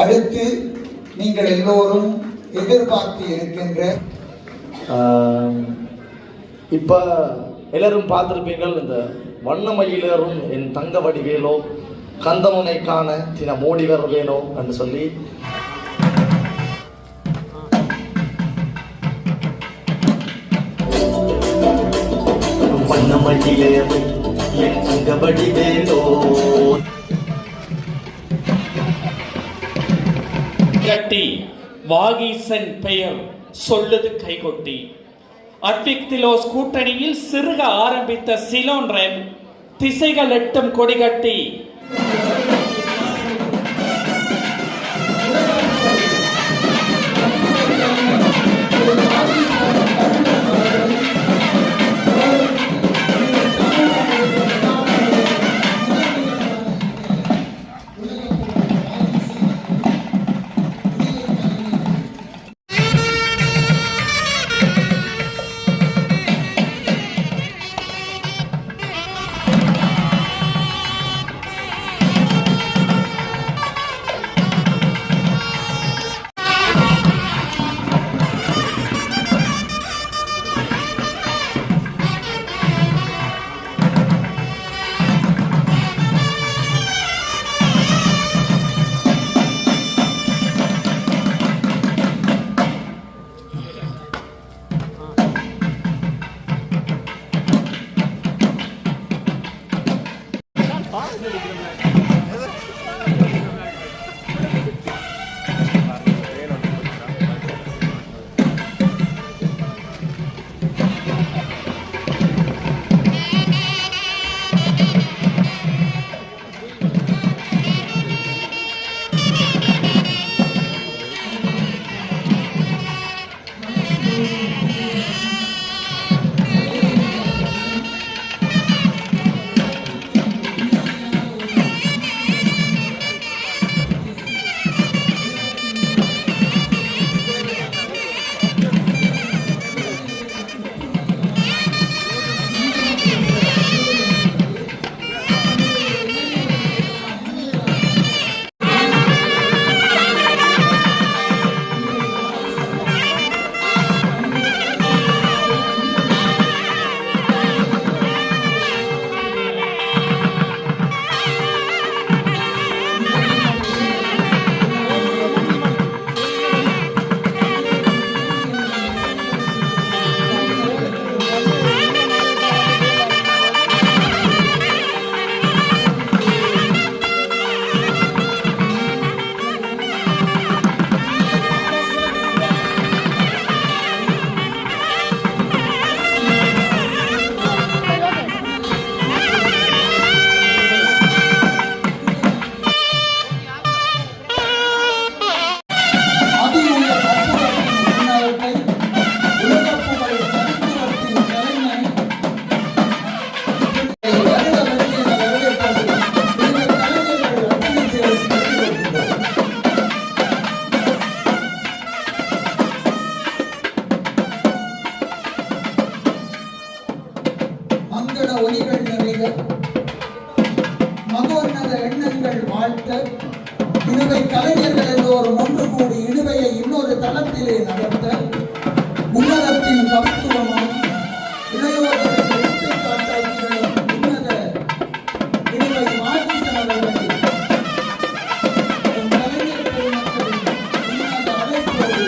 அடுத்து நீங்கள் எல்லோரும் எதிர்பார்த்து இருக்கின்ற இப்போ எல்லாரும் பார்த்துருப்பீங்கள், இந்த வண்ணமயிலேறும் என் தங்க வடிவேலோ கந்தமனை காண சின்ன மோடி வேணோ என்று சொல்லி வண்ணமயிலேறும் என் தங்க வடிவேலோ கட்டி வாகீசன் பெயர் சொல்லுது கைகொட்டி. அட்விக்திலோஸ் கூட்டணியில் சிறுக ஆரம்பித்த சிலோன்ரன் திசைகள் எட்டும் கொடிகட்டி ஒளிகள் நிறைய மகோன்னத எண்ணங்கள் வாழ்த்த இணுவை கலைஞர்கள் எல்லோரும் ஒன்று கூடி இணுவையை இன்னொரு தளத்திலே நடத்த உன்னதத்தின் கவித்துவமும் இளையோர்கள் எடுத்துக்காட்டாக்கிகளும் உன்னத இணுவை மாற்றீசன் அவர்களை கலைஞர் பெருமக்களின் உன்னத அழைப்போடு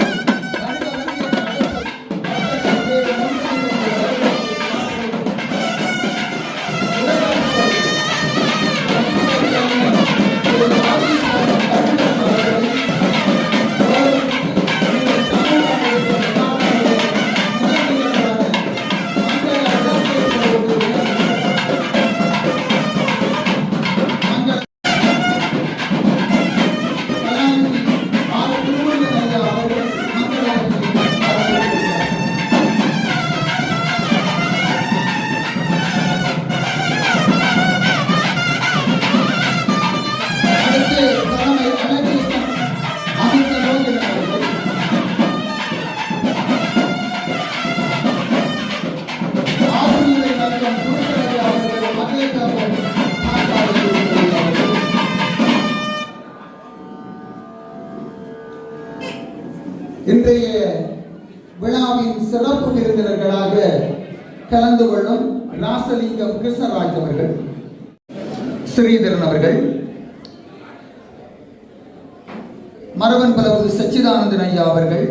இன்றைய விழாவின் சிறப்பு விருந்தினர்களாக கலந்து கொள்ளும் ராசலிங்கம் கிருஷ்ணராஜ் அவர்கள், ஸ்ரீதரன் அவர்கள், மரவன் பலவு சச்சிதானந்தன் ஐயா அவர்கள்,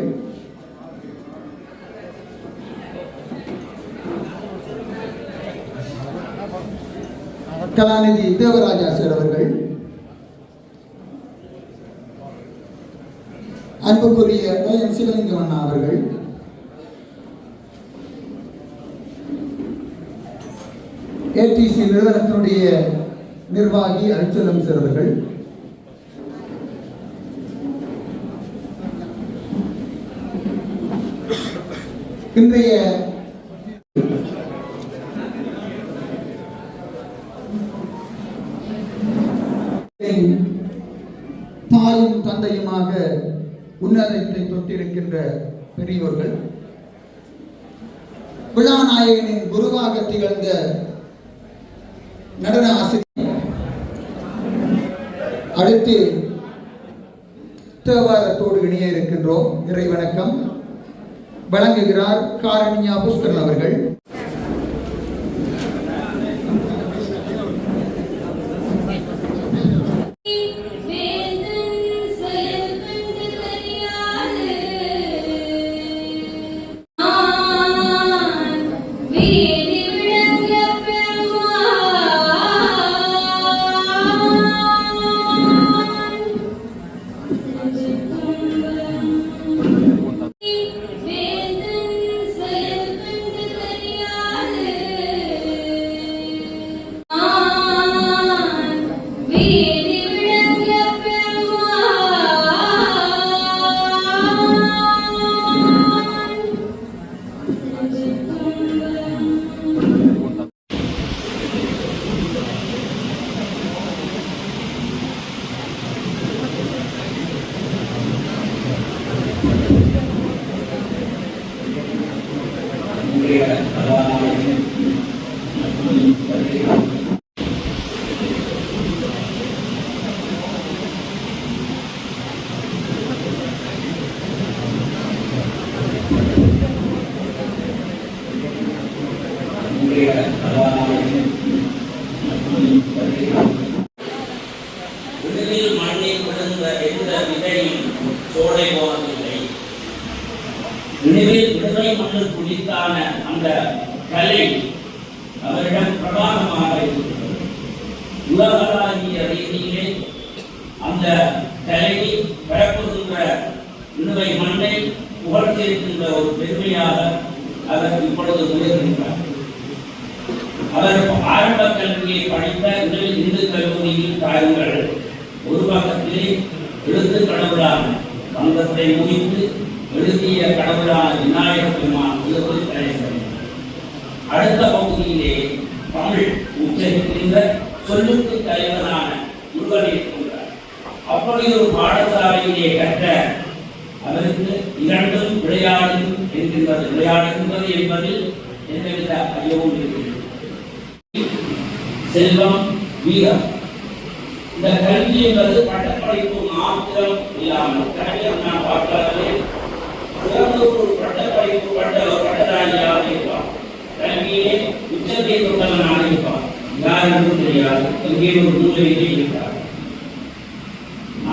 கலாநிதி தேவராஜாசர் அவர்கள், அன்புக்குரிய எம் சிவலிங்கம் அண்ணா அவர்கள், ஏடிசி நிறுவனத்தினுடைய நிர்வாகி அரிச்சலம் சார் அவர்கள், இன்றைய தாயும் தந்தையுமாக உன்னதத்தை தொட்டிருக்கின்ற பெரியோர்கள், விழாநாயகனின் குருவாக திகழ்ந்த நடன ஆசிரியர், அடுத்து தேவாரத்தோடு இணைய இருக்கின்றோம். இறைவணக்கம் வழங்குகிறார் காரணியா புஷ்கரன் அவர்கள். உடலில் மண்ணில் விழுந்த எந்த விதையும் சோலை போவதில்லை. நினைவில் விடுதலை மண்ணில் குளித்தான அந்த கலை அவரிடம் பிரபாகமாக இருக்கிறது. உலகளாவிய ரீதியிலே அந்த கலையை பரப்புகின்ற நினைவை மண்ணை புகழ்ந்திருக்கின்ற ஒரு பெருமையாக அவர் இப்பொழுது முயல்கின்றார். அவர் ஆரம்ப கல்வியை படித்த இந்து கல்லூரியில் தாருங்கள் ஒரு பக்கத்திலே எழுத்து கடவுளான பந்தத்தை முடித்து எழுதிய கடவுளான விநாயகர் பெருமான் தலைவர். அடுத்த பகுதியிலே தமிழ் உச்சரிக்கின்ற சொல்லுக்கு தலைவரான முருகனை கொண்டார். அப்படி ஒரு பாடசாலையிலே கற்ற அவருக்கு இரண்டும் விளையாடுகின்றது என்பதில் எந்தவித ஐயமும் இருக்கிறது. செல்வம், வீரம், இந்த கல்வி என்பது பட்டப்படிப்பு மாத்திரம் இல்லாமல் நான் பார்த்தாலே சிறந்த ஒரு பட்டப்படிப்பு பட்டதாரியாக இருப்பார். கல்வியிலே உச்சத்தை தொட்டவனாக இருப்பார். யார் என்றும் தெரியாது, எங்கே ஒரு மூலையிலே இருப்பார்.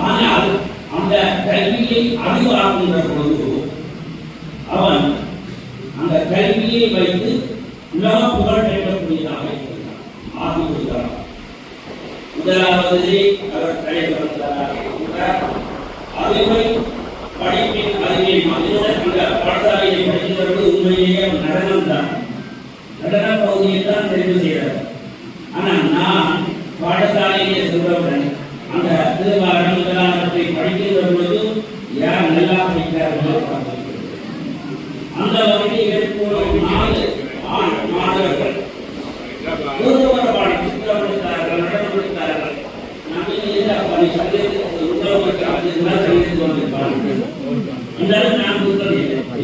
ஆனால் அந்த கல்வியை அறிவாக்குகின்ற பொழுது அவன் அந்த கல்வியை வைத்து உலக புகழ் பெற்றக்கூடியதாக இருக்கிறார். முதலாவதிலே அவர் அறிவை படிப்பின் அறிவியல் பாடசாலையை படித்தவர்கள் உண்மையிலேயே நடனம் தான், நடன பகுதியில் தான் தெரிவு செய்கிறார். ஆனால் நான் பாடசாலையிலே சென்றவுடன் அந்த திருவாரூர் முதலானவற்றை படிக்கின்ற பொழுது யார் நல்லா படிக்கிறார்களோ அந்த வகையில் ஏற்போம் 4 ஆண் மாணவர்கள்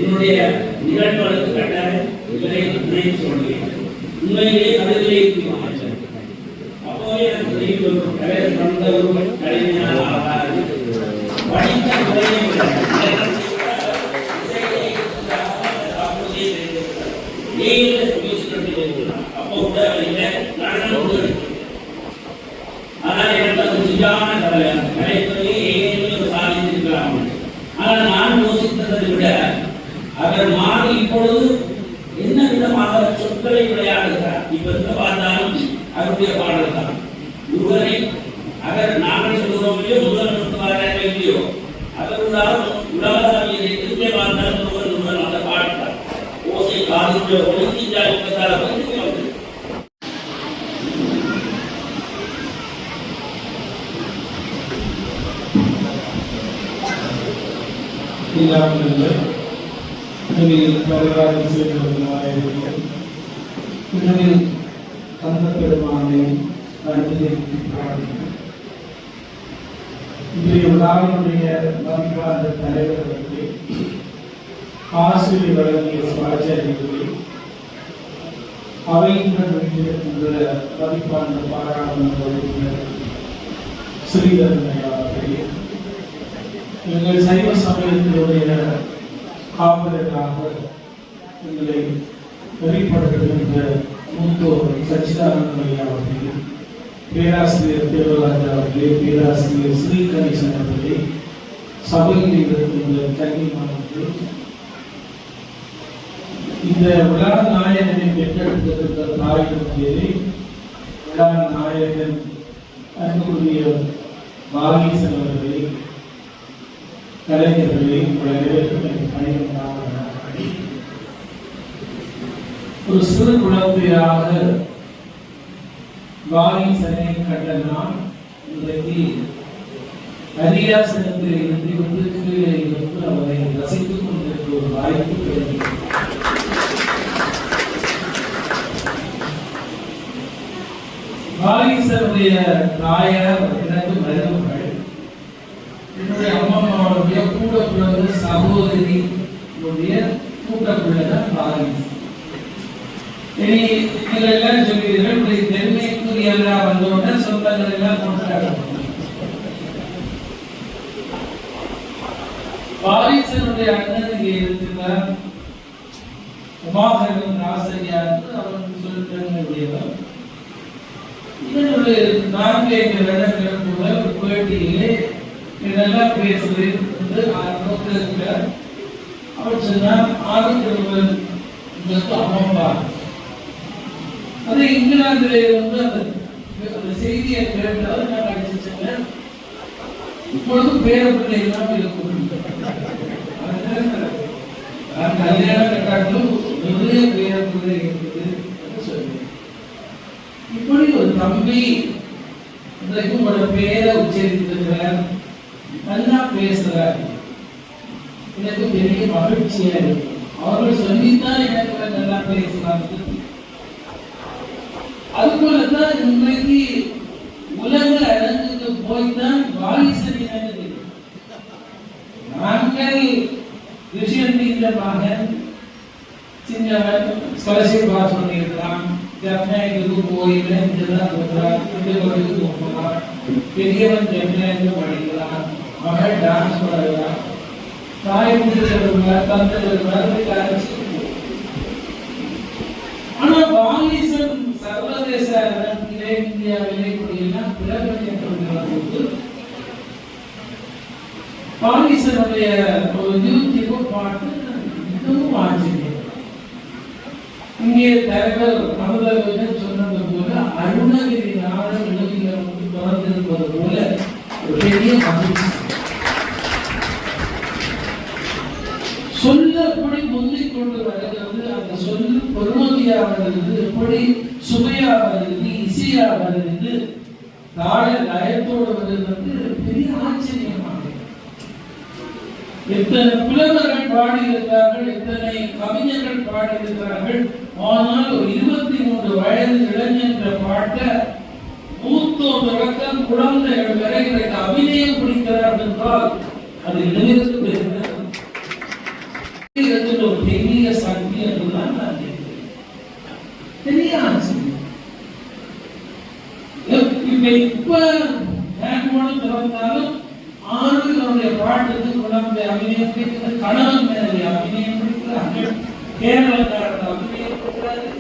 என்னுடைய நிகழ்வுகளுக்கு கட்டாயம் இவரை சொல்லுவேன். உண்மையிலே அவர்களே அப்போவே எனக்கு தெரியும் படித்த அப்போ கூட இல்லை ஆனால் எனக்கு அது சுஜான கலை கலைத்துறையை ஏதேனும் சாதித்திருக்கலாம். ஆனால் நான் யோசித்ததை விட அவர் மாறி இப்பொழுது என்ன விதமாக சொற்களை விளையாடுகிறார். இப்ப எந்த பார்த்தாலும் அவருடைய பாடல் தான். ஒருவரை அவர் நாங்கள் சொல்கிறோம் இல்லையோ, முதல் நிறுத்துவாரோ இல்லையோ, அவர்களால் உலகளாவிய எங்கே பார்த்தாலும் முதல் அந்த பாடுகிறார். ஓசை காதுள்ள ஒழுங்கிஞ்சால் என்பதால் அந்த பெருமானை இன்றைய விழாவினுடைய மதிப்பான தலைவர்களுக்கு, ஆசிரியர் வழங்கிய சுவாச்சாரியர்களே, அவையினர் என்ற மதிப்பான பாராளுமன்ற உறுப்பினர் ஸ்ரீதரனையாளர்களே, எங்கள் சைவ சமயத்தினுடைய காவலராக எங்களை வெளிப்படுத்துகின்ற மூத்தோர் சச்சிதானந்தையா அவர்களே, பேராசிரியர் தேவராஜா அவர்களே, பேராசிரியர் ஸ்ரீ கணேசன் அவர்களே, சபையில் இருக்கின்ற கல்விமானவர்களே, இந்த விழா நாயகனை பெற்றெடுத்திருக்கிற தாயினுடைய விழா நாயகன் அன்புக்குரிய வாகீசன் அவர்களே, கலைஞர்களே, ஒரு சிறு குழந்தையாக வாகீசனை கண்ட நான் இன்றைக்கு அரியாசனத்தில் இருந்து வந்து கீழே இருந்து அவரை ரசித்துக் கொண்டிருக்கிற ஒரு வாய்ப்பு கிடைக்கிறது. வாகீசனுடைய தாயார் எனக்கு மருமகள், என்னுடைய அம்மாவுடைய கூட பிறந்த சகோதரியுடைய கூட்ட பிள்ளைதான் வாகீசன். நீங்கள் எல்லாம் சொல்லுவீர்கள், தென்மைக்குரிய எல்லாம் வந்தோட சொந்தங்கள் எல்லாம் கொண்டாடுறாங்க. வாகீசனுடைய அண்ணனுக்கு இருக்கிறார் உமாகரன் ஆசிரியார், அவன் சொல்லிட்டவர். இதனுடைய 4-5 வருடங்கள் கூட ஒரு பேட்டியிலே இதெல்லாம் பேசுவேன் என்று நோக்கிருக்கிறார். அவர் சொன்னார், ஆதித்தவன் அம்மப்பா. அது இங்கிலாந்திலே வந்து அந்த செய்தியை கேட்டால் நான் அடிச்சு சொன்னேன், இப்பொழுது பேர பிள்ளைகள்லாம் இருக்கும். கல்யாணம் கட்டாலும் நிறைய பேர பிள்ளை இருக்குது என்று சொன்னேன். இப்படி ஒரு தம்பி இன்றைக்கு உங்களோட பேரை உச்சரித்திருக்கிறார், நல்லா பேசுறார். எனக்கு பெரிய மகிழ்ச்சியா இருக்கு. அவர்கள் சொல்லித்தான் எனக்கு நல்லா பேசுறாங்க. அதுபோலதான் இன்றைக்கு உலக அரங்குக்கு போய்தான் வாகீசன் எனக்கு நாங்கள் விஷயம் இந்த மகன் சின்னவன் ஸ்காலர்ஷிப் பாஸ் பண்ணியிருக்கலாம், ஜப்பானுக்கு போயில இதெல்லாம் போகலாம், பெரியவன் ஜப்பானுக்கு படிக்கலாம், மகள் டான்ஸ் பண்ணலாம், தாய் முடிச்சவங்க தந்தை. ஆனா வாகீசன் சர்வதேச அரங்கிலே இந்தியாவிலே இப்படியெல்லாம் பிரபலப்படுத்தும். வாகீசனுடைய ஒரு யூடியூப் பாட்டு மிகவும் ஆச்சரியம். இங்கே தலைவர் அமுதவர்கள் சொன்னது போல அருணகிரி நாடு இலக்கியம் பிறந்திருப்பது போல ஒரு பெரிய மகிழ்ச்சி. சொல்ல எப்படி முந்திக் கொண்டு வருகிறது, அந்த சொல்லு பொறுமதியாக வருகிறது, எப்படி சுவையாக வருகிறது, இசையாக வருகிறது, தாழ லயத்தோடு வருகிறது, பெரிய ஆச்சரியமாக. எத்தனை புலவர்கள் பாடியிருக்கிறார்கள், எத்தனை கவிஞர்கள் பாடியிருக்கிறார்கள். ஆனால் ஒரு 23 வயது இளைஞன்ற பாட்ட மூத்தோர் தொடக்கம் குழந்தைகள் வரை அபிநயம் பிடிக்கிறார்கள் என்றால் அது இளைஞருக்கு ஒரு பெரிய சக்தி என்றுதான் நான் பெரிய ஆச்சரியம். இப்ப திறந்தாலும் ஆளுநருடைய பாட்டுக்கு குழந்தை அபிநயம் பிடிக்கிறது, கணவன் மேலே அபிநயம் பிடிக்கிறார்கள், கேரளக்காரர்கள் அபிநயம் பிடிக்கிறார்கள்.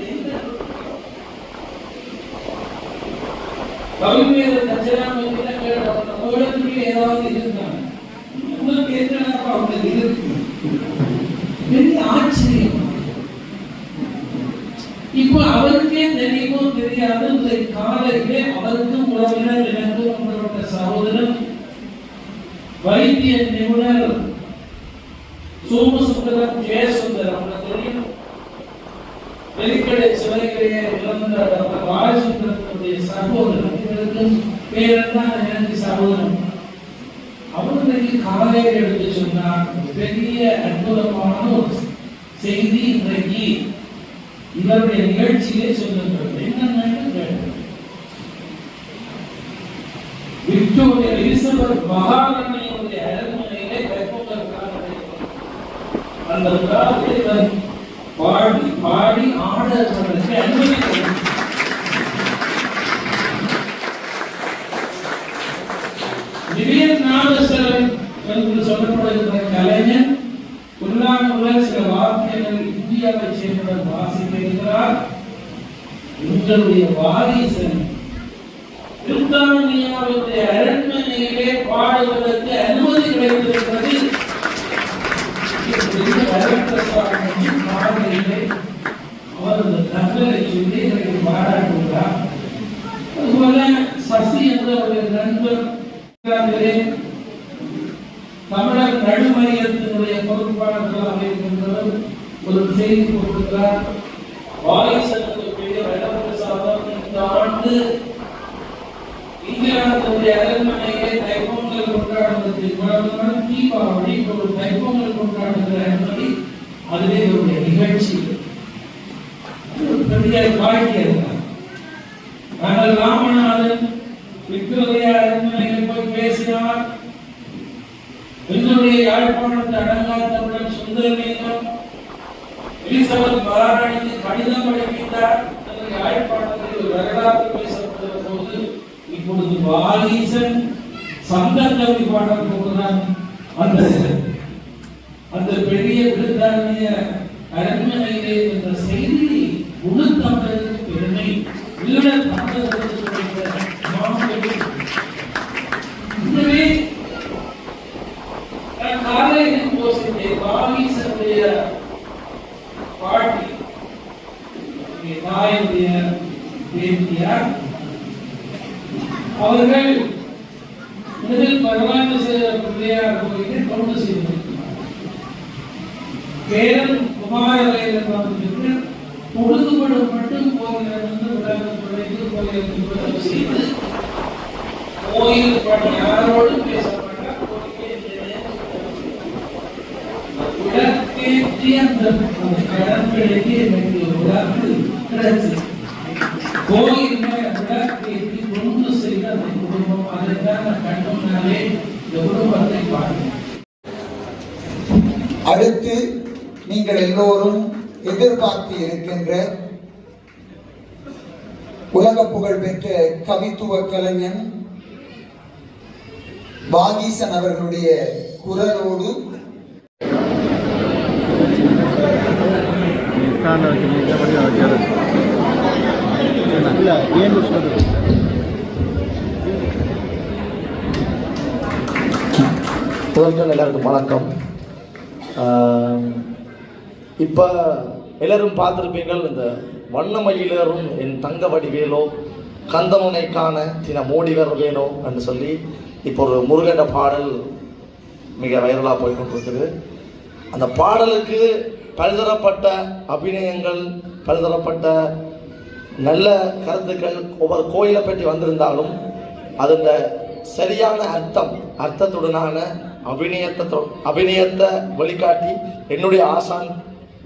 கவிஞர் தட்சணாமூர்த்தி கேட்ட உலகத்துக்கு ஏதாவது இருந்தாங்க உங்களுக்கு எத்தனைப்பா அவங்களுக்கு இருக்கு பெரிய ஆச்சரியம். இப்போ அவருக்கே தெரியுமோ தெரியாது இந்த காலையிலே அவருக்கும் உறவினர் எனக்கும் உங்களோட சகோதரன் வைத்திய நிபுணர் சோமசுந்தரம் ஜெயசுந்தரம் அவங்களுக்கு தெரியும். வெளிக்கடை சிவகிரியை இழந்த ராஜசுந்தரத்துடைய சகோதரன் இவருக்கும் பேரன் எனக்கு சகோதரன். அவர்களுக்கு காலையில் எடுத்து சொன்னார் பெரிய அற்புதமான ஒரு செய்தி இன்றைக்கு இவருடைய நிகழ்ச்சியிலே சொல்லுங்கள். என்னன்னு விக்டோரியா எலிசபெத் மகாராணியுடைய அரண்மனையிலே கைப்பற்றப்பட்டார். அந்த காலத்தில் பாடி பாடி ஆடவர்களுக்கு அனுமதி விவியன் நாகசரன் என்று சொல்லப்படுகிற கலைஞன் புல்லாங்குழல் சில வாக்கியங்கள் இந்தியாவை சேர்ந்தவர் வாசிக்கிறார். உங்களுடைய வாரிசன் பிரித்தானியாவுடைய அரண்மனையிலே பாடுவதற்கு அனுமதி கிடைத்திருக்கிறது. அவரது தகவலை சொல்லி பாராட்டுகிறார். அதுபோல சசி என்ற ஒரு நண்பர் தமிழர் நடுமையத்தினுடைய பொறுப்பாளர்களாக இருக்கின்றவர் ஒரு செய்தி கொடுக்கிறார். வாரிசனுக்கு பெரிய வரப்பிரசாதம் இந்த ஆண்டு இங்கிலாந்துடைய அரண்மனையை தைப்பொங்கல் கொண்டாடுவதற்கு தீபாவளி ஒரு தைப்பொங்கல் கொண்டாடுகிற அனுமதி அதிலே ஒரு நிகழ்ச்சி பெரிய காட்சி. நாங்கள் ராமநாதன் விக்டோரியா அரண்மனையில் போய் பேசினார். எங்களுடைய யாழ்ப்பாணத்து அடங்காத்தவுடன் சுந்தரலிங்கம் எலிசபெத் மகாராணிக்கு கடிதம் அனுப்பினார். யாழ்ப்பாணத்தில் ஒரு வரலாறு பேசப்படுகிற போது இப்பொழுது வாரிசன் சந்தக்கவி பாட போகிறான். அந்த பெரிய பிரித்தானிய அரண்மனையிலே இந்த செய்தி உணர்த்தவர்களுக்கு பெருமை ஈழ தமிழர்களுக்கு இதுவே காலையில் போசிட்டே வாரிசனுடைய பாட்டி தாயுடைய பேத்தியார் அவர்கள் முதல் பரவாயில்லை செய்த பிள்ளையார் கோயிலில் கொண்டு செய்திருக்கிறார். பேரன் குமாரவேலன் பொழுதுபடும் மட்டும் கோயிலிருந்து விளக்கு கோயிலுக்கு செய்து கோயில் பணி யாரோடு பேசப்பட்ட விளக்கேற்றி அந்த கடற்கரைக்கு எனக்கு விளக்கு கிடைச்சு கோயில் விளக்கேற்றி கொண்டு செய்த அந்த குடும்பம் அதைத்தான் கண்டோம்னாலே இந்த குடும்பத்தை பார்க்கணும். அடுத்து நீங்கள் எல்லோரும் எதிர்பார்த்து இருக்கின்ற உலக புகழ் பெற்ற கவித்துவ கலைஞன் வாகீசன் அவர்களுடைய குரலோடு எல்லாருக்கும் வணக்கம். இப்போ எல்லாரும் பார்த்துருப்பீங்கள் இந்த வண்ணமயிலேறும் என் தங்க வடிவேலோ கந்தமுனை காண தின மோடிவர் வேணோ என்று சொல்லி இப்போ ஒரு முருகண்ட பாடல் மிக வைரலாக போய் கொண்டிருக்குது. அந்த பாடலுக்கு பல்தரப்பட்ட அபிநயங்கள் பல்தரப்பட்ட நல்ல கருத்துக்கள் ஒவ்வொரு கோயிலை பற்றி வந்திருந்தாலும் அதோட சரியான அர்த்தத்துடனான அபிநயத்தை வழிகாட்டி என்னுடைய ஆசான்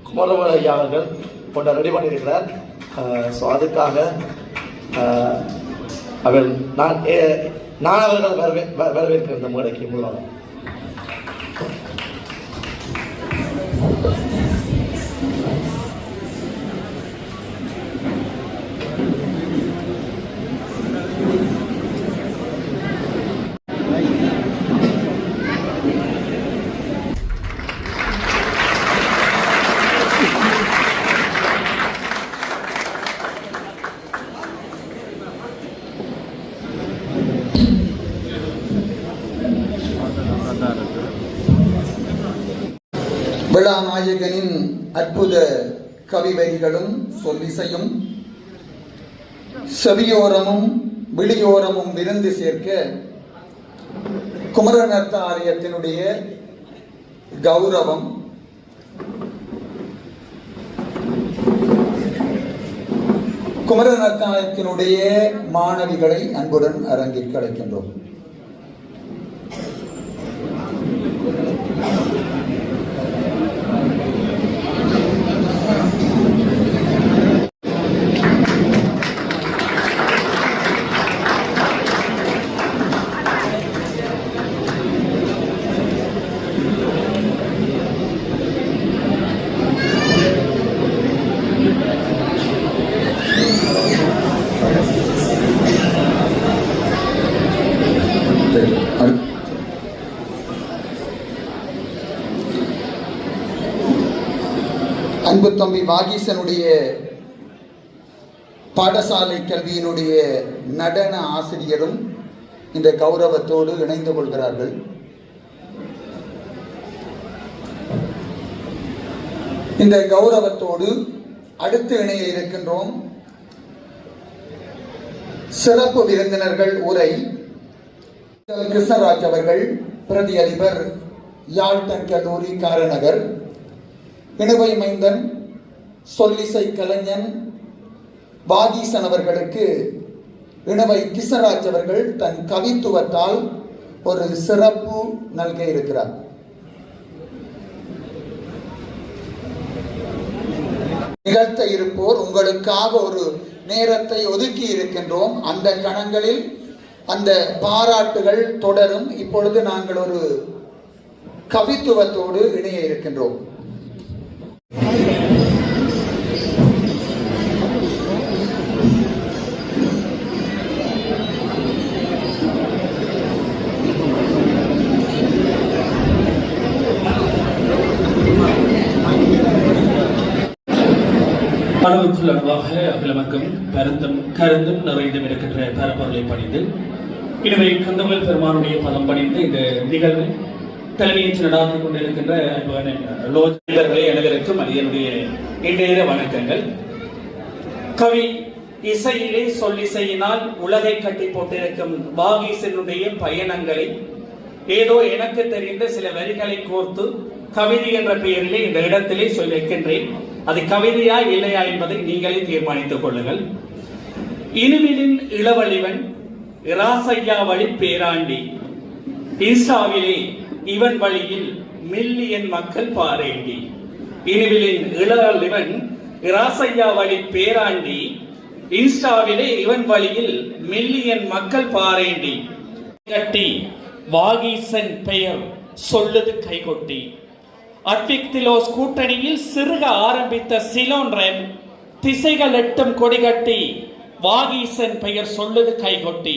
குமரவேல் ஐயா அவர்கள் கொண்ட ரெடி பண்ணியிருக்கிறார். ஸோ அதுக்காக நான் அவர்கள் வரவேற்கிற இந்த மேடைக்கு மூலம் விழாநாயகனின் அற்புத கவிவரிகளும் சொல்லிசையும் செவியோரமும் விழியோரமும் விருந்து சேர்க்க குமரநத்த ஆலயத்தினுடைய கௌரவம் குமரநத்த ஆலயத்தினுடைய மாணவிகளை அன்புடன் அரங்கிற்கு அழைக்கின்றோம். அன்பு தம்பி வாகீசனுடைய பாடசாலை கல்வியினுடைய நடன ஆசிரியரும் இந்த கௌரவத்தோடு இணைந்து கொள்கிறார்கள். இந்த கௌரவத்தோடு அடுத்து இணைய இருக்கின்றோம். சிறப்பு விருந்தினர்கள் உரை கிருஷ்ணராஜ் அவர்கள், பிரதி அதிபர் யாழ்டன் கல்லூரி காரநகர், இணுவை மைந்தன் சொல்லிசை கலைஞன் வாகீசன் அவர்களுக்கு இணுவை கிருஷ்ணராஜ் அவர்கள் தன் கவித்துவத்தால் ஒரு சிறப்பு நல்க இருக்கிறார். நிகழ்த்த இருப்போர் உங்களுக்காக ஒரு நேரத்தை ஒதுக்கி இருக்கின்றோம். அந்த கணங்களில் அந்த பாராட்டுகள் தொடரும். இப்பொழுது நாங்கள் ஒரு கவித்துவத்தோடு இணைய இருக்கின்றோம். அகிலமக்கும் பருந்தும் கருந்தும் நிறைந்தும் இருக்கின்ற பரப்பொருளை பணிந்து இனிமே கந்தமல் பெருமானுடைய பதம் பணிந்து இந்த நிகழ்வில் தலைமையேற்று நடாத்திக் கொண்டிருக்கின்ற அனைவருக்கும் என்னுடைய இன்றைய வணக்கங்கள். கவி இசையிலே சொல்லிசையினால் உலகை கட்டி போட்டிருக்கும் வாகீசனுடைய பயணங்களை ஏதோ எனக்கு தெரிந்த சில வரிகளை கோர்த்து கவிதை என்ற பெயரிலே இந்த இடத்திலே சொல்லி வைக்கின்றேன். அது கவிதையா இல்லையா என்பதை நீங்களே தீர்மானித்துக் கொள்ளுங்கள். இனிவிலின் இளவழிவன் இராசையா வழி பேராண்டி, இன்ஸ்டாவிலே இவன் வழியில் மில்லியன் மக்கள் பாரேண்டி. இனிவிலின் இளவழிவன் இராசையா வழி பேராண்டி, இன்ஸ்டாவிலே இவன் வழியில் மில்லியன் மக்கள் பாரேண்டி. கட்டி வாகீசன் பெயர் சொல்லுது கைகொட்டி. அட்விக்திலோஸ் கூட்டணியில் சிறுக ஆரம்பித்த சிலோன் ரெம் திசைகள் எட்டும் கொடிகட்டி வாகீசன் பெயர் சொல்லுது கைகொட்டி.